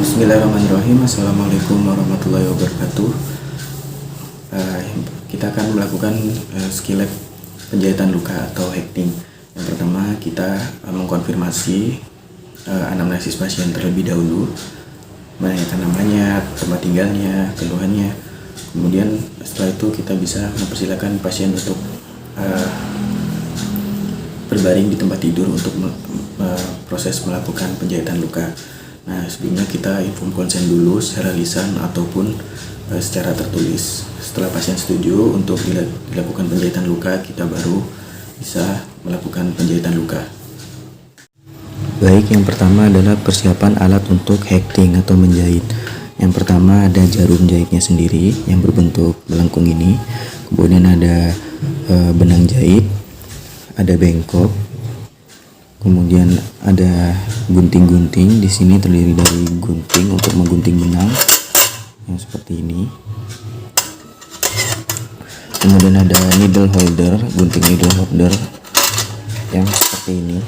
Bismillahirrahmanirrahim. Assalamualaikum warahmatullahi wabarakatuh. Kita akan melakukan skill lab penjahitan luka atau hacking. Yang pertama kita mengkonfirmasi anamnesis pasien terlebih dahulu, menanyakan namanya, tempat tinggalnya, keluhannya. Kemudian setelah itu kita bisa mempersilakan pasien untuk berbaring di tempat tidur untuk proses melakukan penjahitan luka. Nah, sebelumnya kita inform konsen dulu secara lisan ataupun secara tertulis. Setelah pasien setuju untuk dilakukan penjahitan luka, kita baru bisa melakukan penjahitan luka. Baik, yang pertama adalah persiapan alat untuk hacking atau menjahit. Yang pertama ada jarum jahitnya sendiri yang berbentuk melengkung ini. Kemudian ada benang jahit, ada bengkok. Kemudian ada gunting-gunting. Di sini terdiri dari gunting untuk menggunting benang yang seperti ini. Kemudian ada needle holder, gunting needle holder yang seperti ini.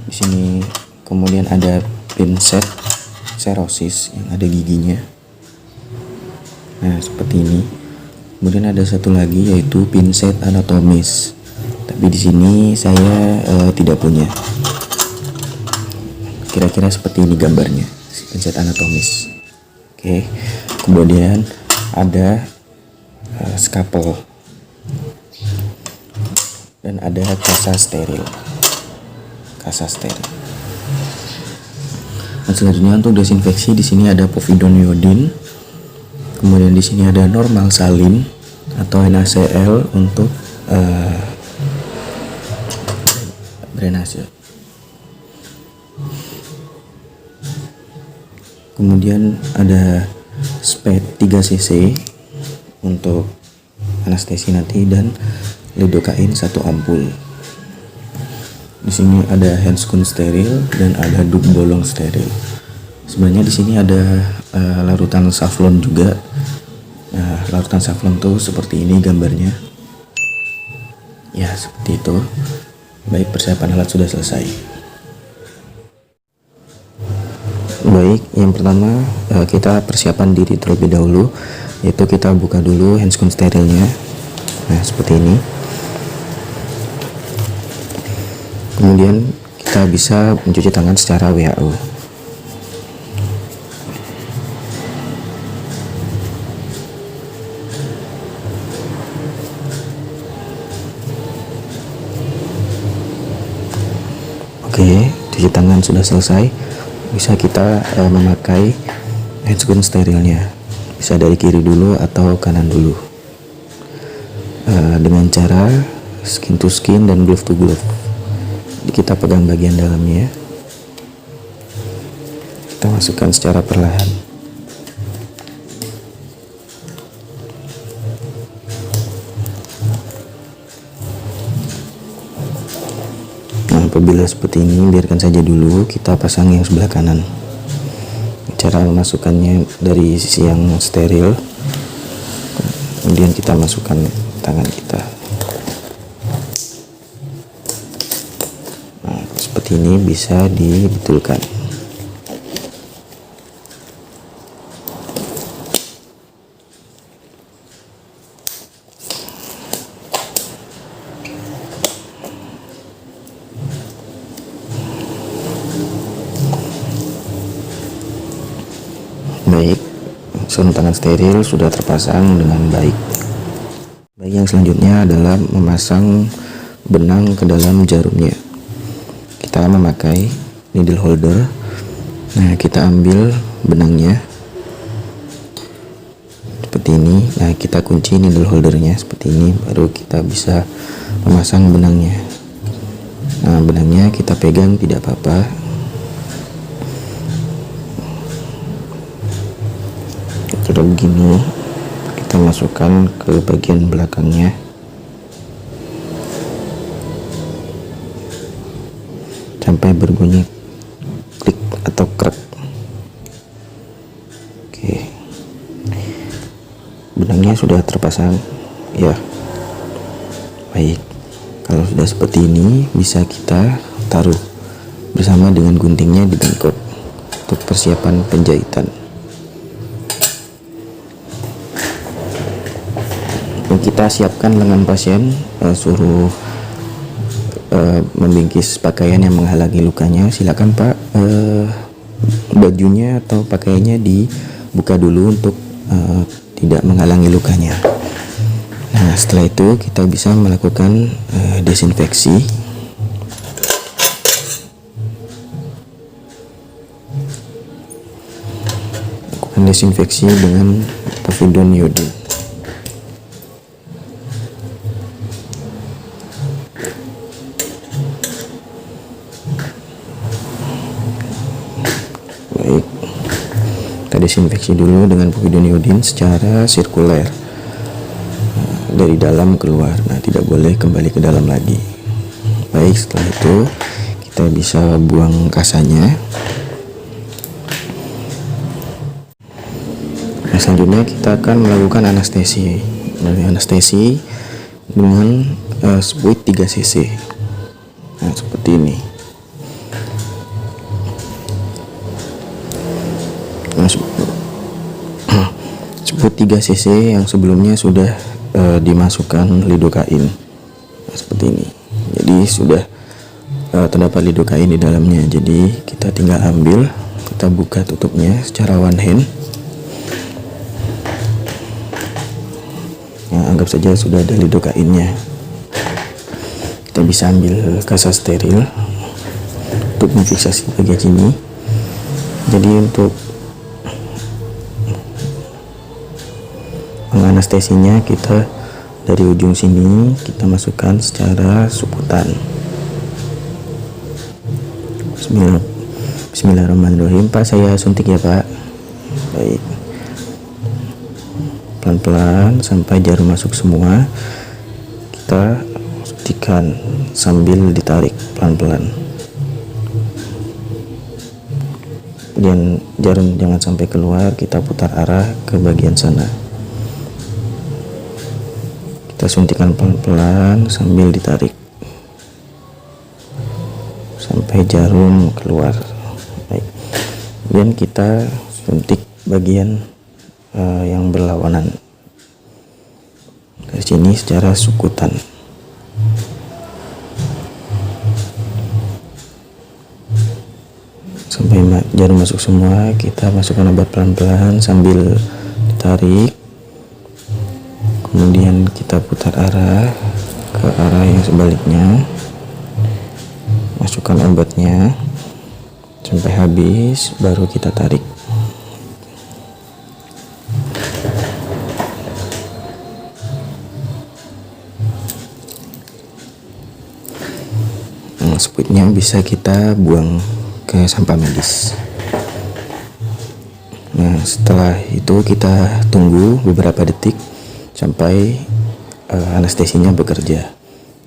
Di sini kemudian ada pinset serosis yang ada giginya. Nah, seperti ini. Kemudian ada satu lagi yaitu pinset anatomis. Tapi di sini saya tidak punya. Kira-kira seperti ini gambarnya, pinset anatomis. Oke. Kemudian ada scalpel dan ada kasa steril. Dan selanjutnya untuk desinfeksi di sini ada povidone iodine. Kemudian di sini ada normal salin atau NaCl untuk drainase. Kemudian ada spet 3 cc untuk anestesi nanti dan lidocaine 1 ampul. Di sini ada handscoon steril dan ada dup bolong steril. Sebenarnya di sini ada larutan safflon juga. Nah, larutan safflon tuh seperti ini gambarnya. Ya, seperti itu. Baik, persiapan alat sudah selesai. Baik, yang pertama kita persiapan diri terlebih dahulu, yaitu kita buka dulu handscoon sterilnya. Nah, seperti ini. Kemudian kita bisa mencuci tangan secara WHO. Oke, cuci tangan sudah selesai. Bisa kita memakai handscoon sterilnya. Bisa dari kiri dulu atau kanan dulu. Dengan cara skin to skin dan glove to glove. Jadi kita pegang bagian dalamnya. Kita masukkan secara perlahan. Apabila seperti ini, biarkan saja dulu, kita pasang yang sebelah kanan. Cara memasukkannya dari sisi yang steril, kemudian kita masukkan tangan kita. Nah, seperti ini bisa dibetulkan. Baik, sarung tangan steril sudah terpasang dengan baik. Baik, yang selanjutnya adalah memasang benang ke dalam jarumnya. Kita memakai needle holder. Nah, kita ambil benangnya seperti ini. Nah, kita kunci needle holdernya seperti ini, baru kita bisa memasang benangnya. Nah, benangnya kita pegang tidak apa-apa. Kalau begini, kita masukkan ke bagian belakangnya. Sampai berbunyi klik atau krek. Oke. Benangnya sudah terpasang. Ya. Baik. Kalau sudah seperti ini, bisa kita taruh bersama dengan guntingnya di bengkok. untuk persiapan penjahitan. Dan kita siapkan lengan pasien, suruh membingkis pakaian yang menghalangi lukanya. Silakan Pak, bajunya atau pakaiannya dibuka dulu untuk tidak menghalangi lukanya. Nah, setelah itu kita bisa melakukan desinfeksi. Lakukan desinfeksi dengan povidone iodine. Baik, kita desinfeksi dulu dengan povidone iodine secara sirkuler, dari dalam keluar. Nah, tidak boleh kembali ke dalam lagi. Baik, setelah itu kita bisa buang kasanya. Nah, selanjutnya kita akan melakukan anestesi. Anestesi dengan spuit 3 cc. Nah, seperti ini. Nah, spuit 3 cc yang sebelumnya sudah dimasukkan lidokain. Nah, seperti ini. Jadi sudah terdapat lidokain di dalamnya. Jadi kita tinggal ambil, kita buka tutupnya secara one hand. Nah, anggap saja sudah ada lidokainnya. Kita bisa ambil kasa steril untuk memfiksasi bagian sini. Jadi untuk menganestesinya, kita dari ujung sini kita masukkan secara suputan. Bismillahirrahmanirrahim. Pak, saya suntik ya Pak. Baik, pelan-pelan sampai jarum masuk semua. Kita suntikan sambil ditarik pelan-pelan. Kemudian jarum jangan sampai keluar, kita putar arah ke bagian sana. Kita suntikan pelan-pelan sambil ditarik sampai jarum keluar. Baik, kemudian kita suntik bagian yang berlawanan dari sini secara sukutan. Sampai jarum masuk semua, kita masukkan obat pelan-pelan sambil ditarik. Kemudian kita putar arah ke arah yang sebaliknya, masukkan obatnya sampai habis, baru kita tarik. Nah, spuitnya bisa kita buang ke sampah medis. Nah, setelah itu kita tunggu beberapa detik sampai anestesinya bekerja.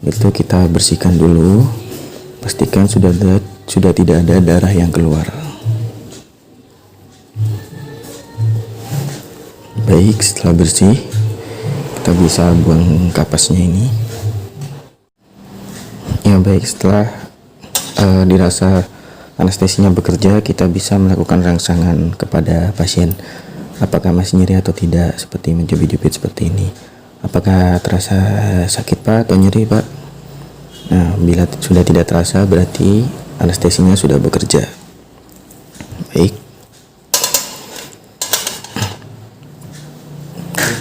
Itu kita bersihkan dulu, pastikan sudah tidak ada darah yang keluar. Baik, setelah bersih kita bisa buang kapasnya ini. Ya baik, setelah dirasa anestesinya bekerja, kita bisa melakukan rangsangan kepada pasien. Apakah masih nyeri atau tidak, seperti mencubit-cubit seperti ini. Apakah terasa sakit Pak atau nyeri Pak? Nah, bila sudah tidak terasa, berarti anestesinya sudah bekerja. Baik.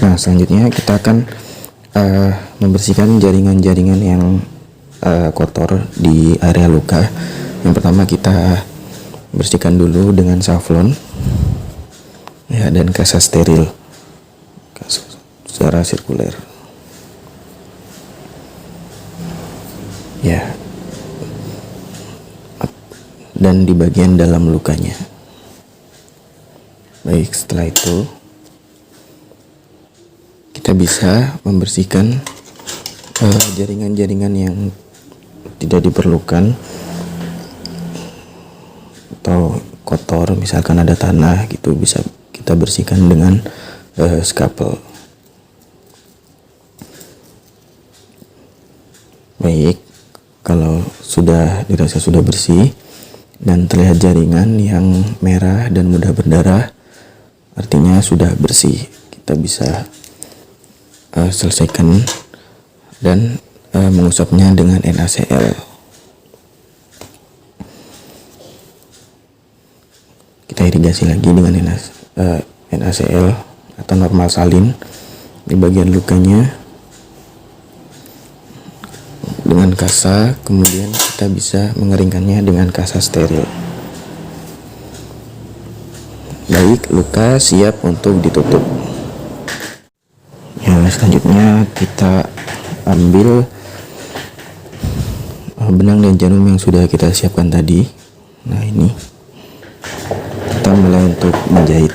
Nah, selanjutnya kita akan membersihkan jaringan-jaringan yang kotor di area luka. Yang pertama kita bersihkan dulu dengan safflon, ya, dan kasa steril secara sirkuler. Ya, dan di bagian dalam lukanya. Baik, setelah itu kita bisa membersihkan jaringan-jaringan yang tidak diperlukan atau kotor, misalkan ada tanah gitu, bisa kita bersihkan dengan skapel. Baik, kalau sudah dirasa sudah bersih, dan terlihat jaringan yang merah dan mudah berdarah, artinya sudah bersih. Kita bisa selesaikan dan mengusapnya dengan NaCl. Kita irigasi lagi dengan NaCl atau normal salin di bagian lukanya dengan kasa, kemudian kita bisa mengeringkannya dengan kasa steril. Baik, luka siap untuk ditutup. Ya, selanjutnya kita ambil benang dan jarum yang sudah kita siapkan tadi. Nah, ini kita mulai untuk menjahit.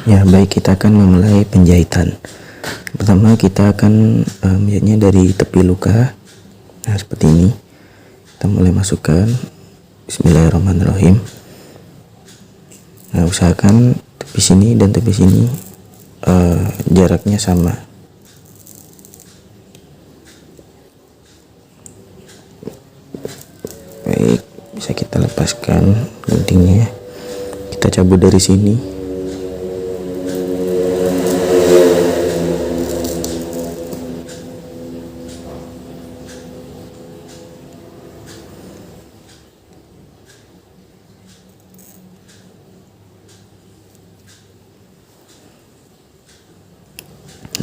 Ya, baik, kita akan memulai penjahitan. Pertama kita akan menjahitnya dari tepi luka. Nah, seperti ini. Kita mulai masukkan. Bismillahirrahmanirrahim. Nah, usahakan tepi sini dan tepi sini jaraknya sama. Baik, bisa kita lepaskan guntingnya. Kita cabut dari sini.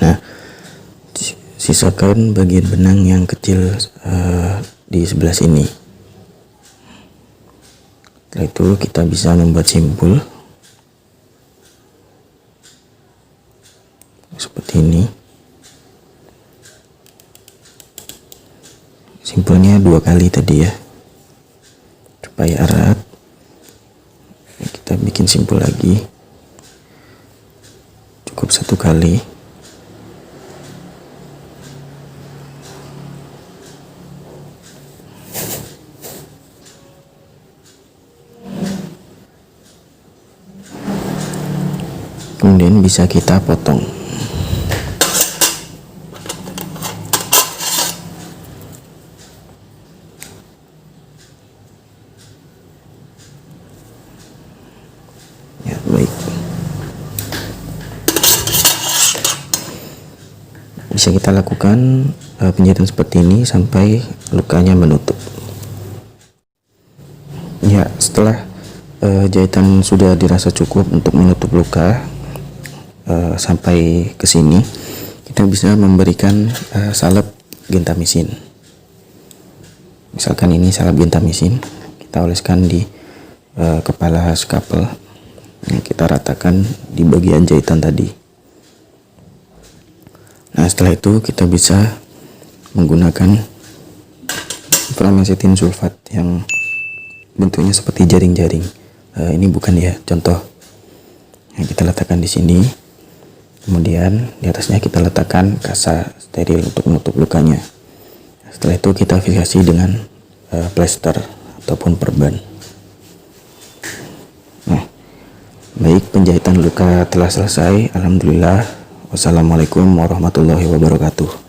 Nah, sisakan bagian benang yang kecil di sebelah sini. Setelah itu kita bisa membuat simpul seperti ini. Simpulnya 2 kali tadi ya, supaya erat. Kita bikin simpul lagi, cukup 1 kali. Kemudian bisa kita potong. Ya, baik. Bisa kita lakukan penjahitan seperti ini sampai lukanya menutup. Ya, setelah jahitan sudah dirasa cukup untuk menutup luka sampai ke sini, kita bisa memberikan salep gentamisin. Misalkan ini salep gentamisin, kita oleskan di kepala skapel. Kita ratakan di bagian jahitan tadi. Nah, setelah itu kita bisa menggunakan framesetin sulfat yang bentuknya seperti jaring-jaring. Ini bukan ya, contoh. Yang kita letakkan di sini. Kemudian di atasnya kita letakkan kasa steril untuk menutup lukanya. Setelah itu kita aplikasi dengan plester ataupun perban. Nah, baik, penjahitan luka telah selesai. Alhamdulillah. Wassalamualaikum warahmatullahi wabarakatuh.